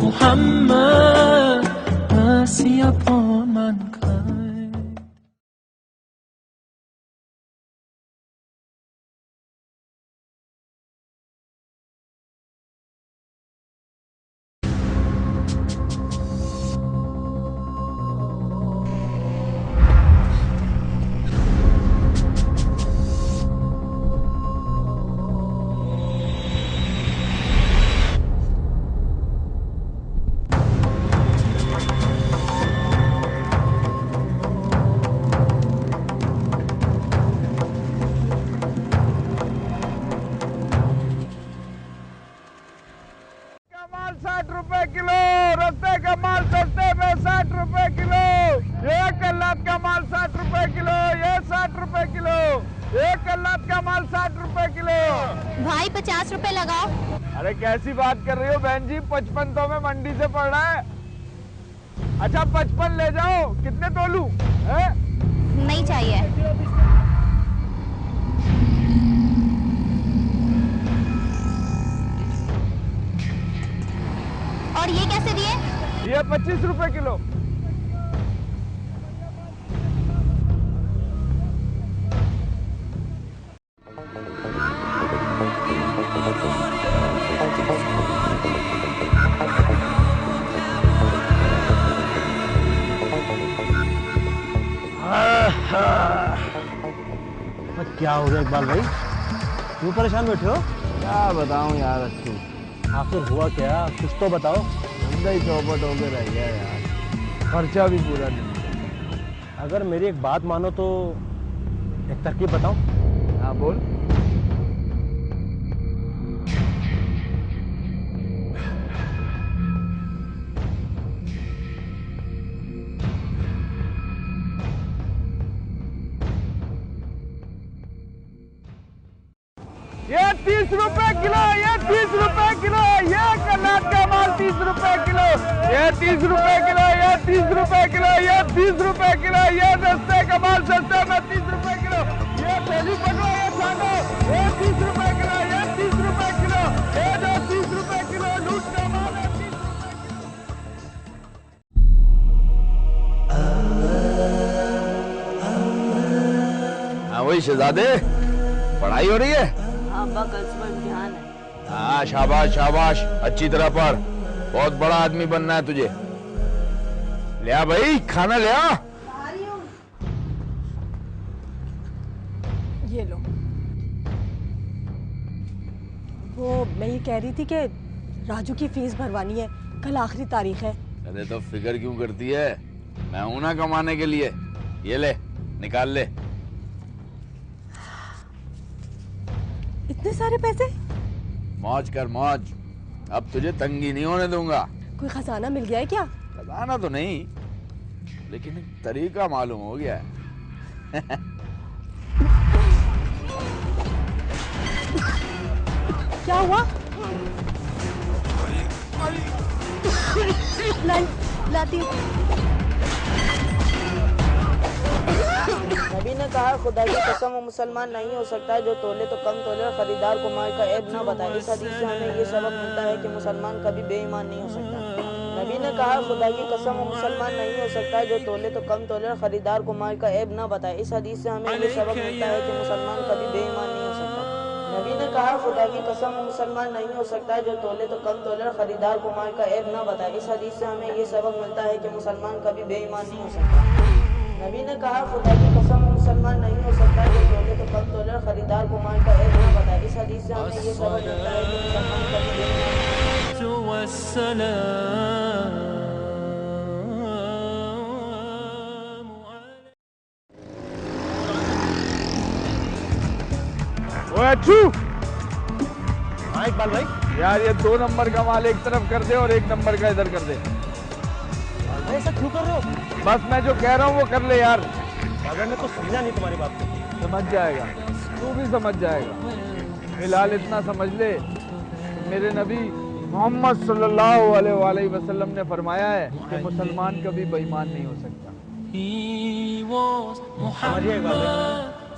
Muhammad, mercy upon mankind. माल 60 रुपए kilo, रस्ते का माल सस्ते में 60 रुपए किलो. एक कल्लात का माल 60 रुपए किलो, ये 60 रुपए किलो. एक कल्लात का माल 60 रुपए किलो. भाई 50 रुपए लगाओ. अरे कैसी बात कर रही हो बहन जी, 55 तो में मंडी से पड़ रहा है. अच्छा 55 ले जाओ, कितने तोलूं? नहीं चाहिए. और ये कैसे दिए? ये 25 रुपए किलो. क्या हो गया इकबाल भाई, क्यों परेशान बैठे हो? क्या बताऊं यार अच्छू, आखिर हुआ क्या, कुछ तो बताओ. धंधा ही चौपट होकर रह गया यार, खर्चा भी पूरा नहीं. अगर मेरी एक बात मानो तो एक तरकीब बताऊं. हाँ बोल. ये 30 रुपए किलो, ये 30 रुपए किलो. ये कल्लात का माल 30 रुपए किलो. ये 30 रुपए किलो, ये 30 रुपए किलो, ये 30 रुपए किलो. ये सस्ते का माल सस्ते में 30 रुपए किलो. ये थैली पकड़ो, ये सानो, ये 30 रुपए किलो, ये 30 रुपए किलो. ये जो 30 रुपए किलो लूट का माल है 30 रुपए किलो. हाँ वही शहजादे, पढ़ाई हो रही है? अब्बा कल सुबह इम्तिहान है. हाँ शाबाश शाबाश, अच्छी तरह पढ़, बहुत बड़ा आदमी बनना है तुझे. ले आ भाई, खाना ले आ. ये लो. वो मैं ये कह रही थी कि राजू की फीस भरवानी है, कल आखिरी तारीख है. अरे तो फिक्र क्यों करती है, मैं हूं ना कमाने के लिए. ये ले, निकाल ले. इतने सारे पैसे? मौज कर मौज, अब तुझे तंगी नहीं होने दूंगा. कोई खजाना मिल गया है क्या? खजाना तो नहीं, लेकिन एक तरीका मालूम हो गया है. क्या हुआ? लाती. नबी ने कहा, खुदा की कसम वो मुसलमान नहीं हो सकता है जो तोले तो कम तोले और खरीदार को माल का ऐब न बताए. इस हदीस से हमें ये सबक मिलता है कि मुसलमान कभी बेईमान नहीं हो सकता. नबी ने कहा, खुदा की कसम वो मुसलमान नहीं हो सकता है जो तोले तो कम तोले और खरीदार को माल का ऐब न बताए. इस हदीस से हमें ये सबक मिलता है कि मुसलमान कभी बेईमान नहीं हो सकता. नबी ने कहा, खुदा की कसम वो मुसलमान नहीं हो सकता है जो तोले तो कम तोले और खरीदार को माल का ऐब न बताए. इस हदीस से हमें ये सबक मिलता है कि मुसलमान कभी बेईमान नहीं हो सकता. नबी ने कहा, खुदा की कसम वो मुसलमान नहीं हो सकता जो तोले तो कम तोले और खरीदार को माल का ऐब न बताए. इस हदीस से हमें ये सबक मिलता है कि मुसलमान कभी बेईमान अच्छू. हाँ इकबाल भाई. यार ये 2 नंबर का माल एक तरफ कर दे और 1 नंबर का इधर कर दे. ऐसा क्यों कर रहे हो? बस मैं जो कह रहा हूँ वो कर ले यार. अगर ने तो समझा नहीं तुम्हारी बात को. समझ जाएगा, तू भी समझ जाएगा. फिलहाल इतना समझ ले, मेरे नबी मोहम्मद सल्लल्लाहु अलैहि वसल्लम ने फरमाया है कि मुसलमान कभी बेईमान नहीं हो सकता. समझिए इकबाल भाई,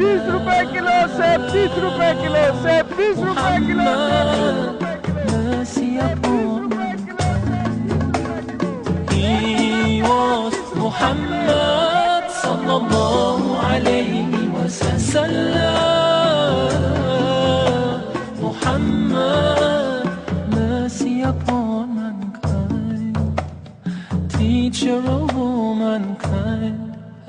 20 रुपए किलो, सेब 30 रुपए किलो, सेब 30 रुपए kilo, mercy upon He was Muhammad sallallahu alayhi wa sallam. Muhammad, mercy upon mankind, teacher of all mankind.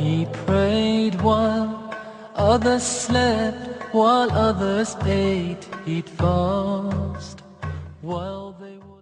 He prayed while others slept, while others ate, he'd fast while they were